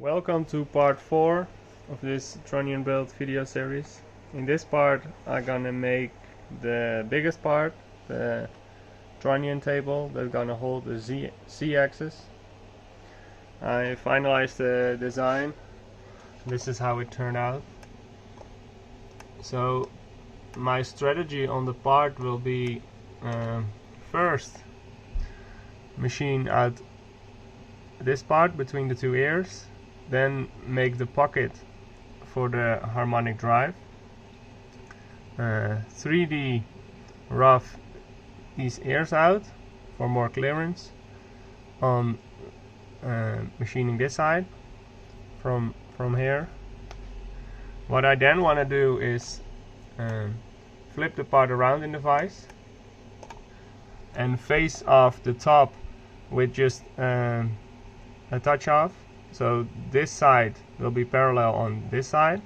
Welcome to part 4 of this trunnion build video series. In this part I'm gonna make the biggest part, the trunnion table that's gonna hold the Z-axis. I finalized the design. This is how it turned out. So my strategy on the part will be first machine out this part between the two ears, then make the pocket for the harmonic drive, 3D rough these ears out for more clearance on machining this side from here. What I then want to do is flip the part around in the vise and face off the top with just a touch off, so this side will be parallel on this side,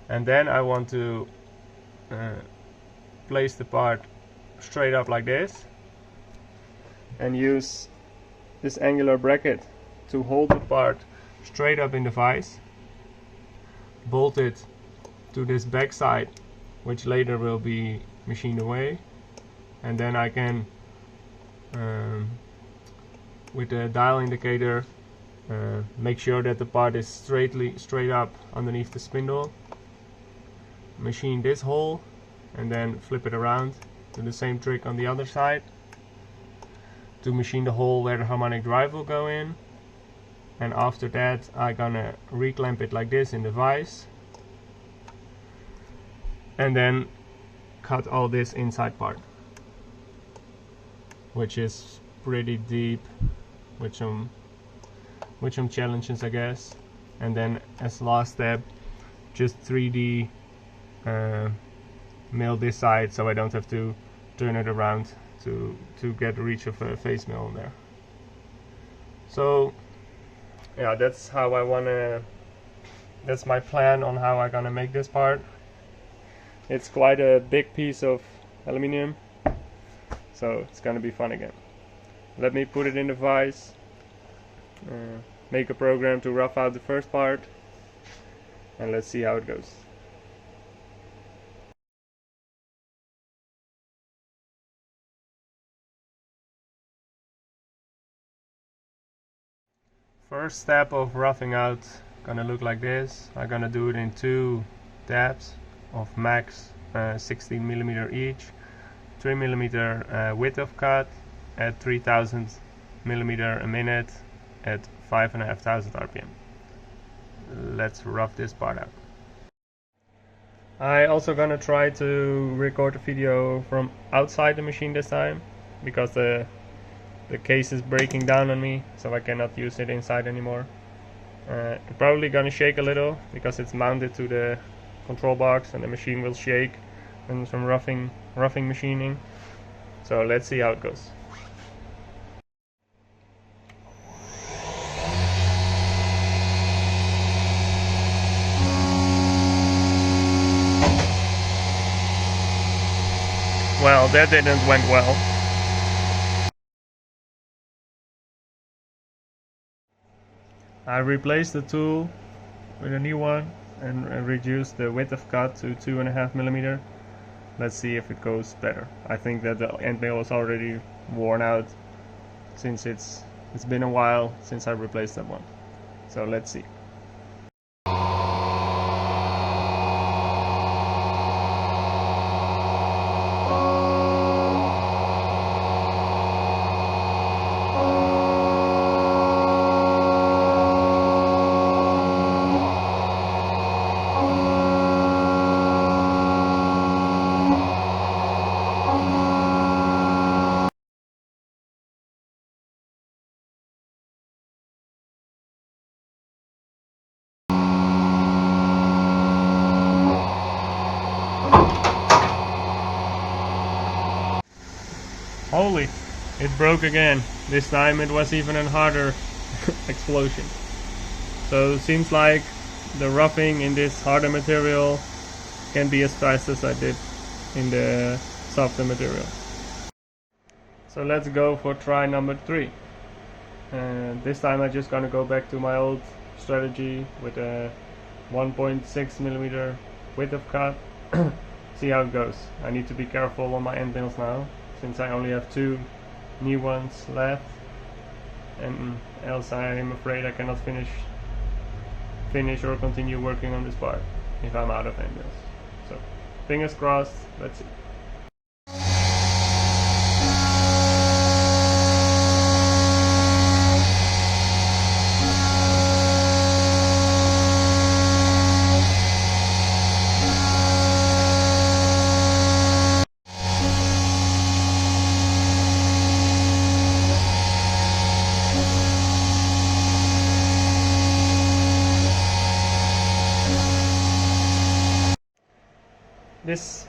and then I want to place the part straight up like this and use this angular bracket to hold the part straight up in the vise, bolt it to this back side, which later will be machined away, and then I can with the dial indicator make sure that the part is straight up underneath the spindle, machine this hole, and then flip it around. Do the same trick on the other side to machine the hole where the harmonic drive will go in, and after that I'm gonna reclamp it like this in the vise, and then cut all this inside part, which is pretty deep with some challenges, I guess. And then as last step, just 3D mill this side, so I don't have to turn it around to get the reach of a face mill in there. So yeah, that's my plan on how I'm gonna make this part. It's quite a big piece of aluminum, so it's gonna be fun again. Let me put it in the vise, make a program to rough out the first part, and let's see how it goes. First step of roughing out gonna look like this. I'm gonna do it in 2 dabs of max 16mm each, 3mm width of cut at 3000mm a minute at 5,500 RPM. Let's rough this part out. I also gonna try to record a video from outside the machine this time, because the case is breaking down on me, so I cannot use it inside anymore. I'm probably gonna shake a little because it's mounted to the control box, and the machine will shake and some roughing machining. So let's see how it goes. Well, that didn't went well. I replaced the tool with a new one and reduced the width of cut to 2.5mm. Let's see if it goes better. I think that the end mill is already worn out since it's been a while since I replaced that one. So let's see. Holy, it broke again. This time it was even a harder explosion. So it seems like the roughing in this harder material can be as fast as I did in the softer material. So let's go for try number 3. This time I'm just gonna go back to my old strategy with a 1.6 millimeter width of cut. See how it goes. I need to be careful on my end mills now, since I only have 2 new ones left, and else I am afraid I cannot finish or continue working on this part if I'm out of end mills. So fingers crossed, let's see. This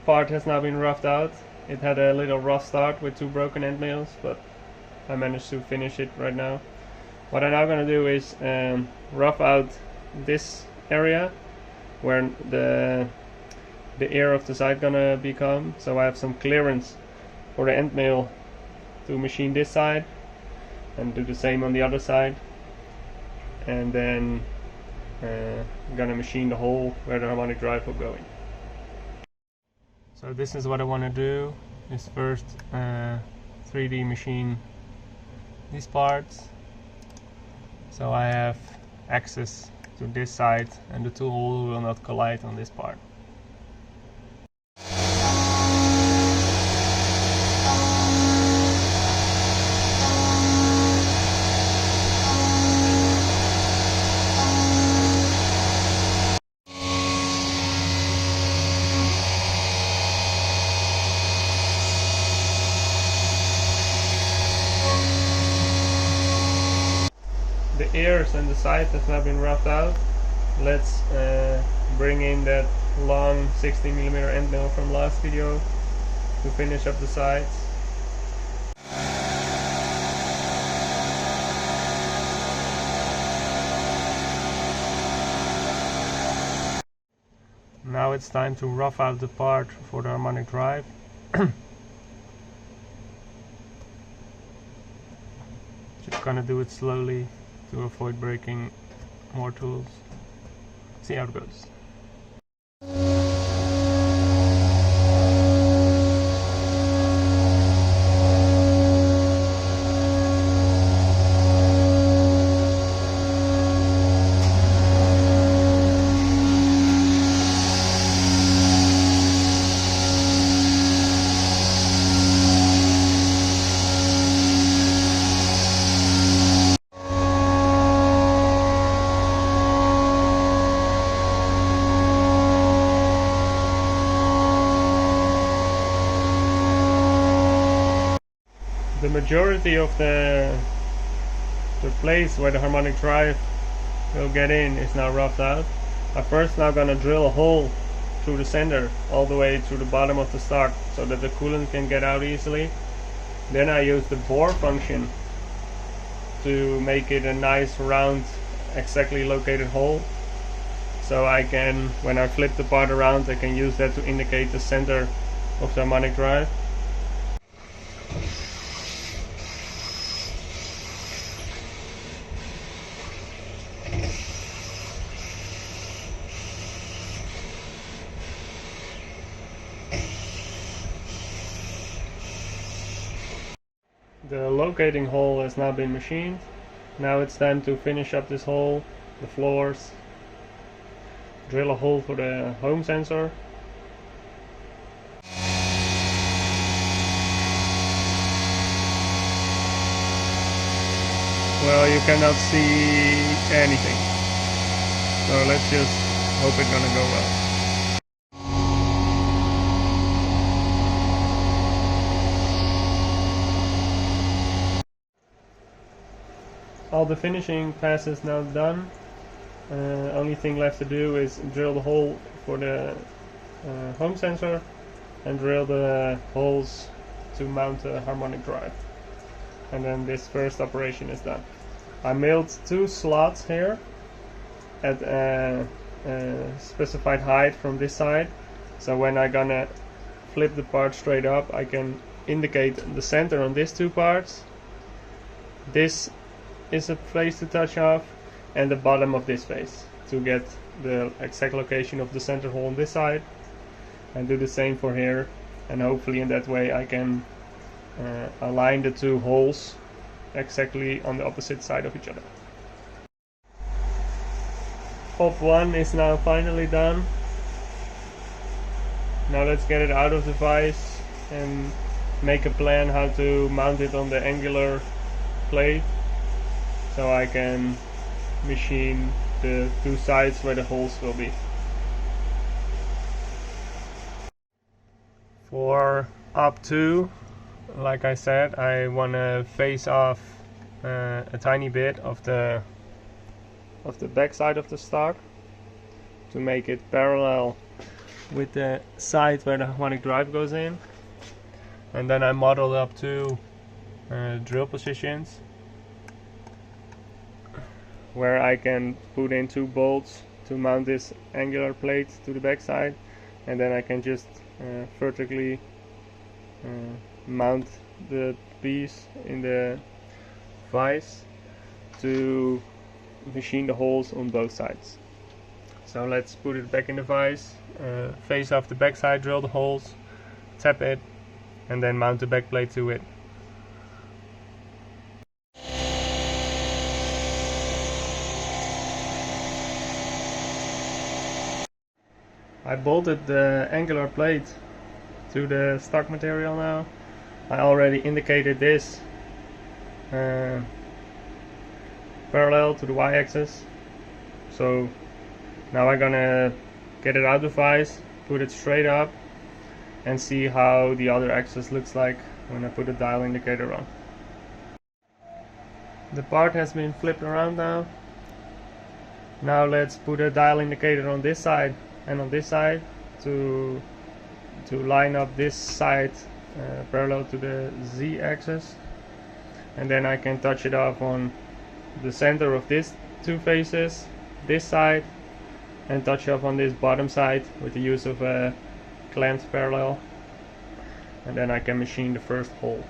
part has now been roughed out. It had a little rough start with 2 broken end mills, but I managed to finish it right now. What I'm now going to do is rough out this area where the ear of the side gonna become, so I have some clearance for the end mill to machine this side and do the same on the other side, and then I'm gonna machine the hole where the harmonic drive will go in. So this is what I want to do, is first 3D machine these parts, so I have access to this side and the tool will not collide on this part. The ears and the sides have now been roughed out. Let's bring in that long 60mm end mill from last video to finish up the sides. Now it's time to rough out the part for the harmonic drive. Just gonna do it slowly to avoid breaking more tools. See how it goes. The majority of the place where the harmonic drive will get in is now roughed out. I'm first now gonna drill a hole through the center all the way to the bottom of the stock so that the coolant can get out easily. Then I use the bore function to make it a nice round, exactly located hole, so I can, when I flip the part around, I can use that to indicate the center of the harmonic drive. The locating hole has now been machined. Now it's time to finish up this hole, the floors, drill a hole for the home sensor. Well, you cannot see anything, so let's just hope it's gonna go well. All the finishing passes now done. Only thing left to do is drill the hole for the home sensor and drill the holes to mount the harmonic drive. And then this first operation is done. I milled 2 slots here at a specified height from this side, so when I'm gonna flip the part straight up, I can indicate the center on these 2 parts This is a face to touch off, and the bottom of this face to get the exact location of the center hole on this side, and do the same for here, and hopefully in that way I can align the two holes exactly on the opposite side of each other. Hop 1 is now finally done. Now let's get it out of the vise and make a plan how to mount it on the angular plate, so I can machine the two sides where the holes will be. For up 2, like I said, I want to face off a tiny bit of the back side of the stock to make it parallel with the side where the harmonic drive goes in, and then I modeled up 2 drill positions where I can put in 2 bolts to mount this angular plate to the back side, and then I can just vertically mount the piece in the vise to machine the holes on both sides. So let's put it back in the vise, face off the back side, drill the holes, tap it, and then mount the back plate to it. I bolted the angular plate to the stock material now. I already indicated this parallel to the y-axis. So now I'm gonna get it out of the vise, put it straight up, and see how the other axis looks like when I put the dial indicator on. The part has been flipped around now. Now let's put a dial indicator on this side and on this side to line up this side parallel to the z-axis, and then I can touch it off on the center of these 2 faces, this side, and touch off on this bottom side with the use of a clamped parallel, and then I can machine the first hole.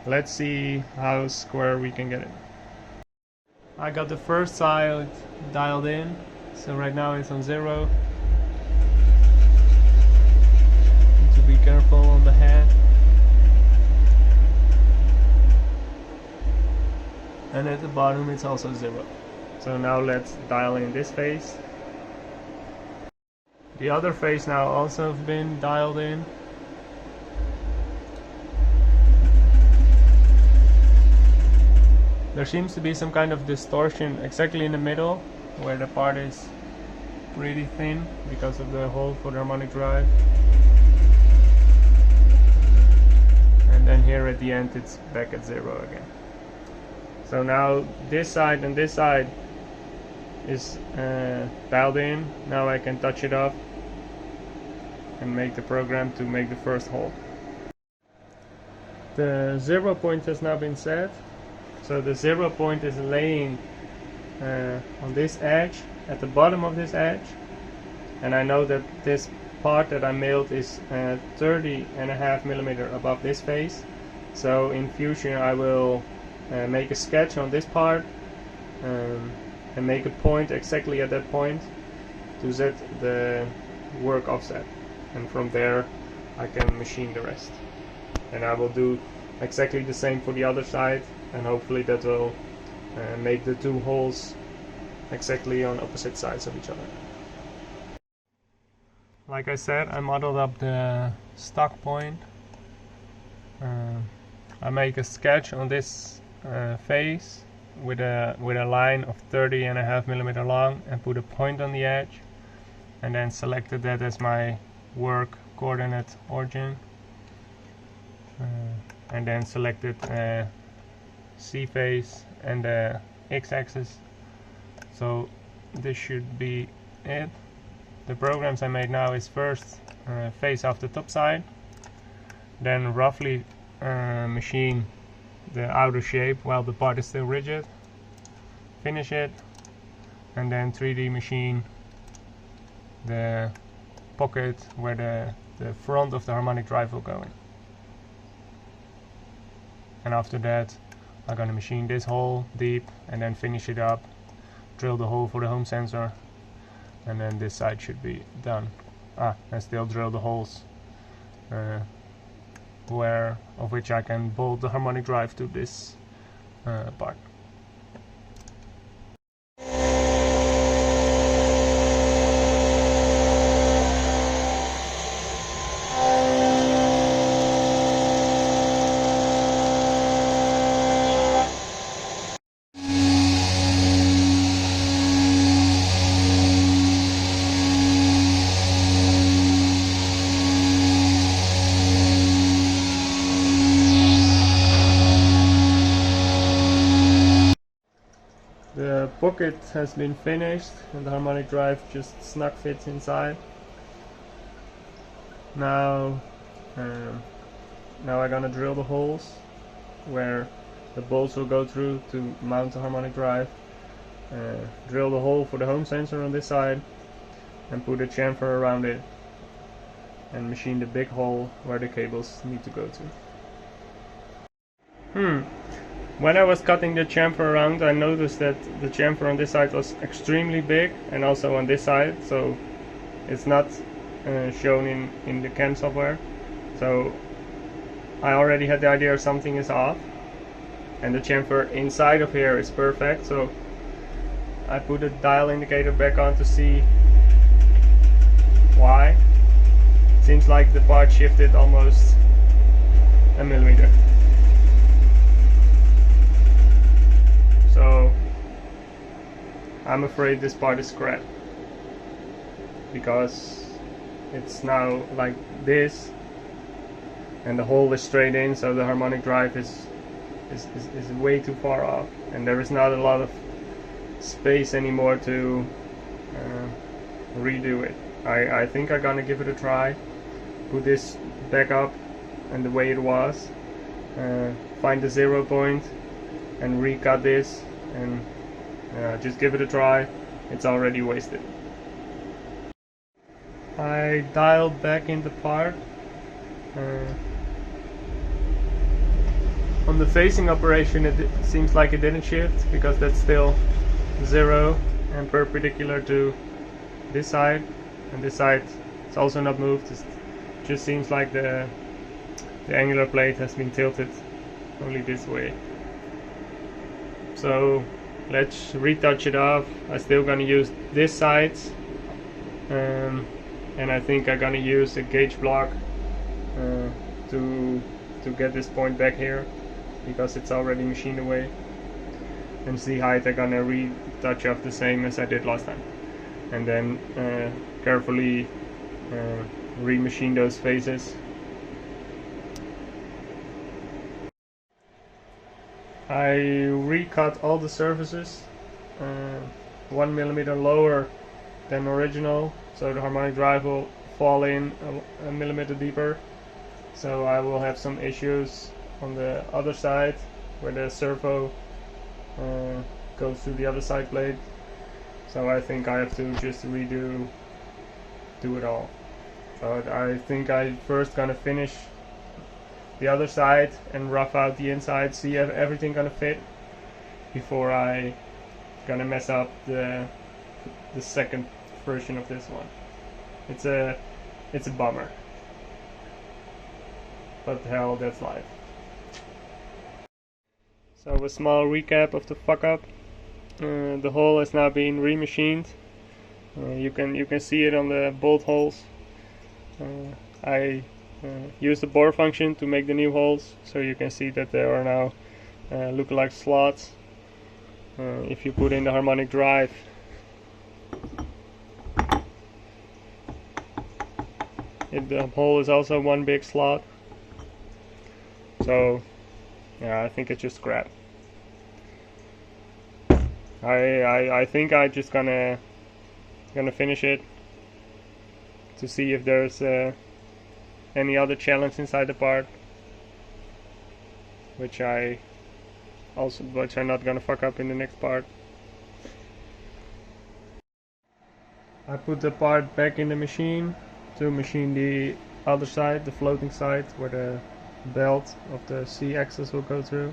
Let's see how square we can get it. I got the first side dialed in, so right now it's on 0. Need to be careful on the head. And at the bottom it's also 0. So now let's dial in this face. The other face now also have been dialed in. There seems to be some kind of distortion exactly in the middle, where the part is pretty thin because of the hole for the harmonic drive. And then here at the end it's back at 0 again. So now this side and this side is dialed in. Now I can touch it off and make the program to make the first hole. The 0 point has now been set. So the 0 point is laying on this edge, at the bottom of this edge, and I know that this part that I milled is 30.5 millimeter above this face. So in future I will make a sketch on this part and make a point exactly at that point to set the work offset, and from there I can machine the rest. And I will do exactly the same for the other side, and hopefully that will make the 2 holes exactly on opposite sides of each other. Like I said, I modeled up the stock point. I make a sketch on this face with a line of 30.5 millimeter long and put a point on the edge, and then selected that as my work coordinate origin, and then selected C face and the x-axis. So this should be it. The programs I made now is first face off the top side, then roughly machine the outer shape while the part is still rigid, finish it, and then 3D machine the pocket where the front of the harmonic drive will go in. And after that I'm gonna machine this hole deep and then finish it up, drill the hole for the home sensor, and then this side should be done. And still drill the holes of which I can bolt the harmonic drive to this part. The pocket has been finished and the harmonic drive just snug fits inside. Now I'm gonna drill the holes where the bolts will go through to mount the harmonic drive. Drill the hole for the home sensor on this side and put a chamfer around it, and machine the big hole where the cables need to go to. When I was cutting the chamfer around, I noticed that the chamfer on this side was extremely big, and also on this side, so it's not shown in the CAM software. So I already had the idea something is off, and the chamfer inside of here is perfect, so I put a dial indicator back on to see why. Seems like the part shifted almost a millimeter. So I'm afraid this part is scrap, because it's now like this and the hole is straight in, so the harmonic drive is way too far off, and there is not a lot of space anymore to redo it. I think I'm gonna give it a try, put this back up and the way it was, find the 0 point and recut this, and just give it a try. It's already wasted. I dialed back in the part. On the facing operation it seems like it didn't shift, because that's still 0 and perpendicular to this side, and this side is also not moved. It just seems like the angular plate has been tilted only this way. So let's retouch it off. I'm still gonna use this side, and I think I'm gonna use a gauge block to get this point back here, because it's already machined away. And see height I'm gonna retouch off the same as I did last time, and then carefully remachine those faces. I recut all the surfaces 1 millimeter lower than original, so the harmonic drive will fall in a millimeter deeper. So I will have some issues on the other side where the servo goes through the other side plate. So I think I have to just do it all. So I think I first gonna finish the other side and rough out the inside, see if everything gonna fit before I gonna mess up the second version of this one. It's a bummer, but hell, that's life. So a small recap of the fuck up. The hole has now been remachined. You can see it on the bolt holes. I use the bore function to make the new holes, so you can see that there are now look like slots. If you put in the harmonic drive, the hole is also one big slot. So yeah, I think it's just scrap. I think I just gonna finish it to see if there's any other challenge inside the part, which I'm not gonna fuck up in the next part. I put the part back in the machine to machine the other side, the floating side, where the belt of the C-axis will go through.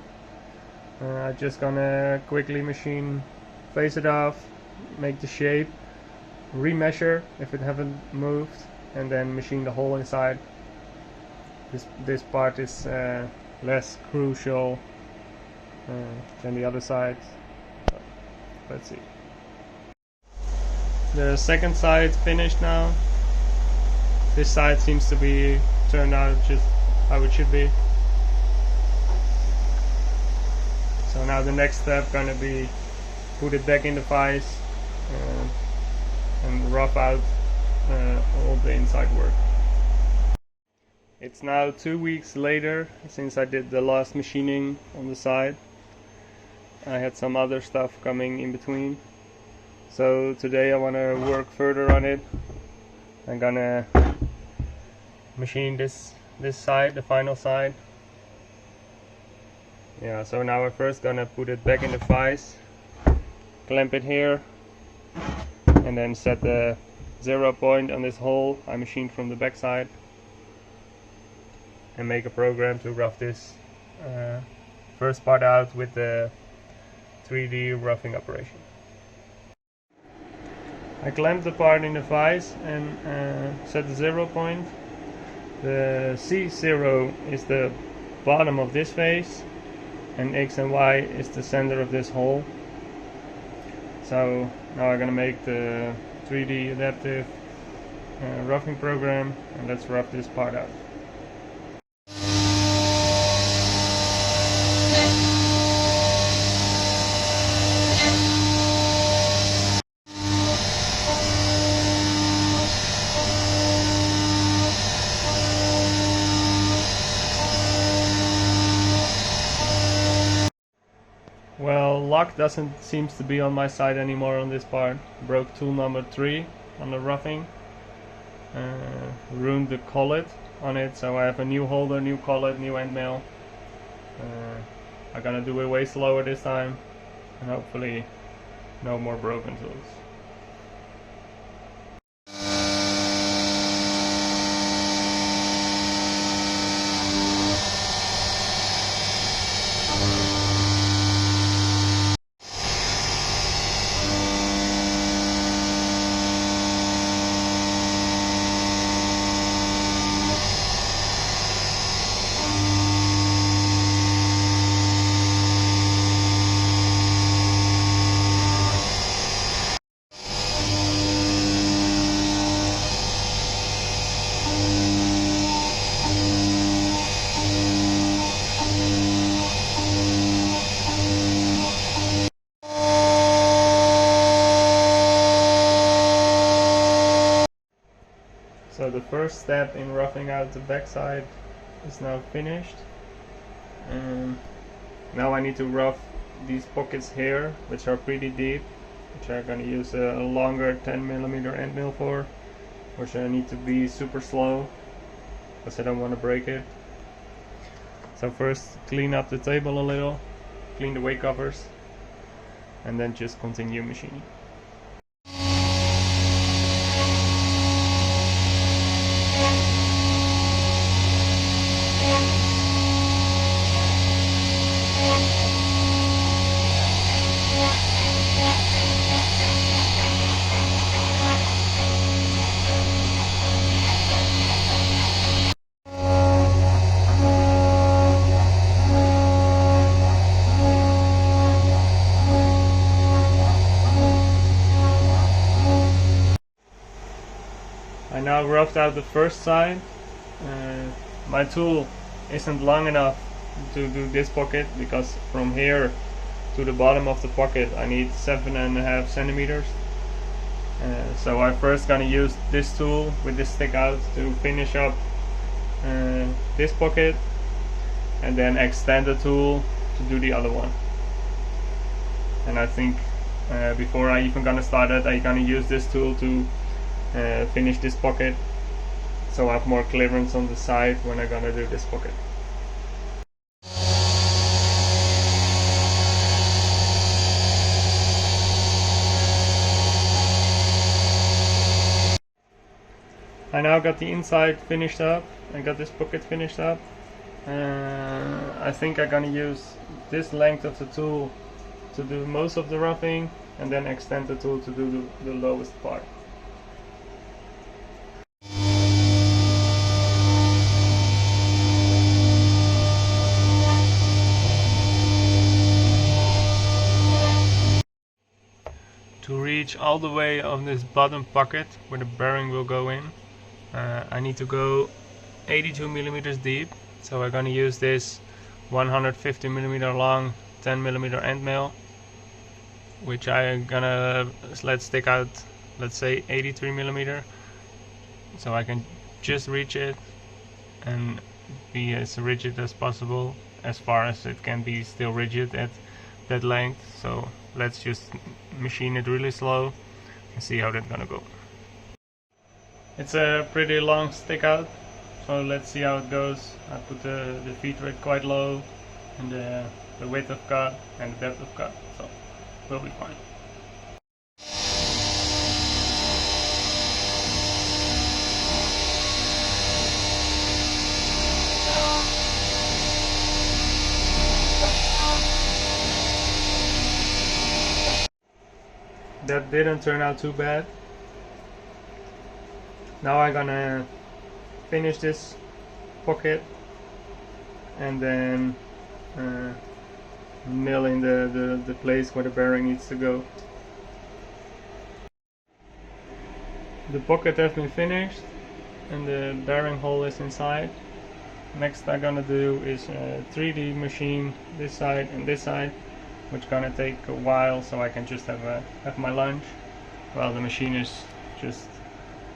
I'm just gonna quickly machine, face it off, make the shape, remeasure if it haven't moved, and then machine the hole inside. This part is less crucial than the other side. So, let's see. The second side finished now. This side seems to be turned out just how it should be. So now the next step gonna be put it back in the vise and rough out all the inside work. It's now 2 weeks later since I did the last machining on the side. I had some other stuff coming in between. So today I want to work further on it. I'm gonna machine this side, the final side. Yeah, so now we're first gonna put it back in the vise, clamp it here, and then set the 0 point on this hole I machined from the back side, and make a program to rough this first part out with the 3D roughing operation. I clamped the part in the vise and set the 0 point. The C0 is the bottom of this face, and X and Y is the center of this hole. So now I'm gonna make the 3D adaptive roughing program, and let's rough this part out. Well, luck doesn't seems to be on my side anymore on this part. Broke tool number 3 on the roughing. Ruined the collet on it, so I have a new holder, new collet, new end mill. I'm gonna do it way slower this time, and hopefully no more broken tools. So the first step in roughing out the backside is now finished. Now I need to rough these pockets here, which are pretty deep, which I'm going to use a longer 10mm end mill for, which I need to be super slow because I don't want to break it. So first clean up the table a little, clean the weight covers, and then just continue machining. I now roughed out the first side. My tool isn't long enough to do this pocket because from here to the bottom of the pocket I need 7.5 centimeters. So I'm first gonna use this tool with this stick out to finish up this pocket, and then extend the tool to do the other one. And I think before I even gonna start it, I'm gonna use this tool to finish this pocket, so I have more clearance on the side when I'm gonna do this pocket. I now got the inside finished up. I got this pocket finished up. I think I'm gonna use this length of the tool to do most of the roughing, and then extend the tool to do the lowest part. To reach all the way on this bottom pocket where the bearing will go in, I need to go 82 millimeters deep. So I'm gonna use this 150 millimeter long 10 millimeter end mill, which I'm gonna let stick out, let's say 83 millimeter, so I can just reach it and be as rigid as possible, as far as it can be still rigid at that length. So let's just machine it really slow and see how that's gonna go. It's a pretty long stick out, so let's see how it goes. I put the feed rate quite low, and the width of cut and the depth of cut, so we'll be fine. That didn't turn out too bad. Now I'm gonna finish this pocket and then mill in the place where the bearing needs to go. The pocket has been finished and the bearing hole is inside. Next I'm gonna do is 3D machine this side and this side, which is gonna take a while, so I can just have my lunch while the machine is just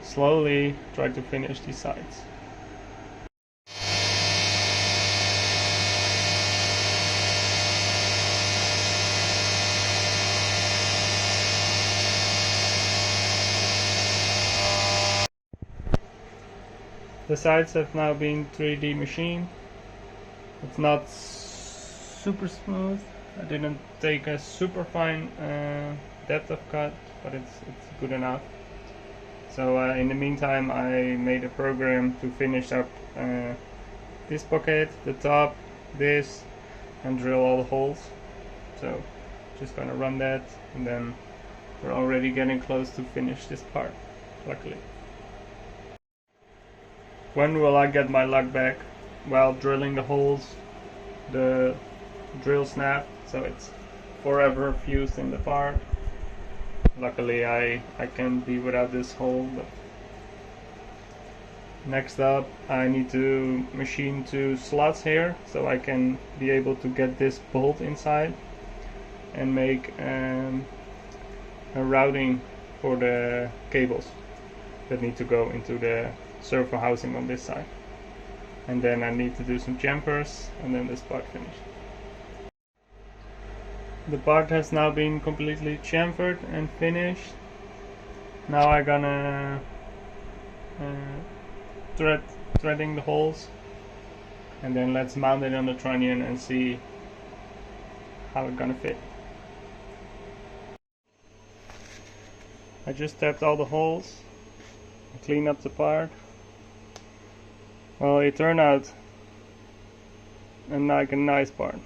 slowly try to finish these sides. The sides have now been 3D machined. It's not super smooth. I didn't take a super fine depth of cut, but it's good enough. So in the meantime I made a program to finish up this pocket, the top, this, and drill all the holes. So just gonna run that, and then we're already getting close to finish this part, luckily. When will I get my luck back? While drilling the holes, the drill snapped, so it's forever fused in the part. Luckily I can be without this hole. But next up I need to machine 2 slots here, so I can be able to get this bolt inside and make a routing for the cables that need to go into the servo housing on this side. And then I need to do some chamfers, and then this part finished. The part has now been completely chamfered and finished. Now I'm gonna threading the holes, and then let's mount it on the trunnion and see how it's gonna fit. I just tapped all the holes, clean up the part. Well, it turned out like a nice part.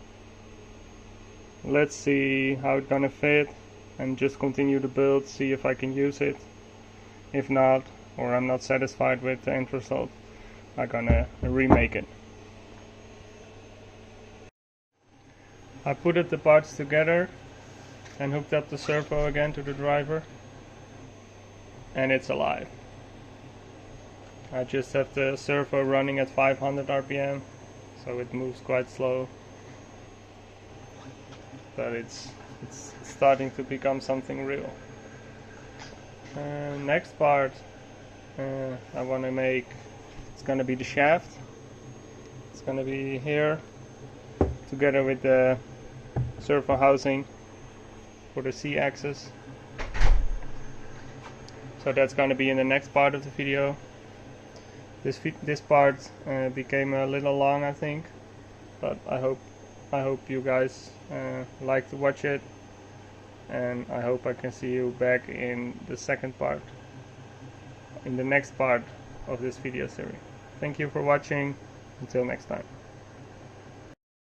Let's see how it's gonna fit and just continue the build, see if I can use it. If not, or I'm not satisfied with the end result, I'm gonna remake it. I put the parts together and hooked up the servo again to the driver, and it's alive. I just have the servo running at 500 RPM, so it moves quite slow, but it's starting to become something real. Next part I want to make, it's gonna be the shaft. It's gonna be here together with the servo housing for the C-axis. So that's gonna be in the next part of the video. This part became a little long, I think, but I hope you guys like to watch it, and I hope I can see you back in the second part, in the next part of this video series. Thank you for watching. Until next time.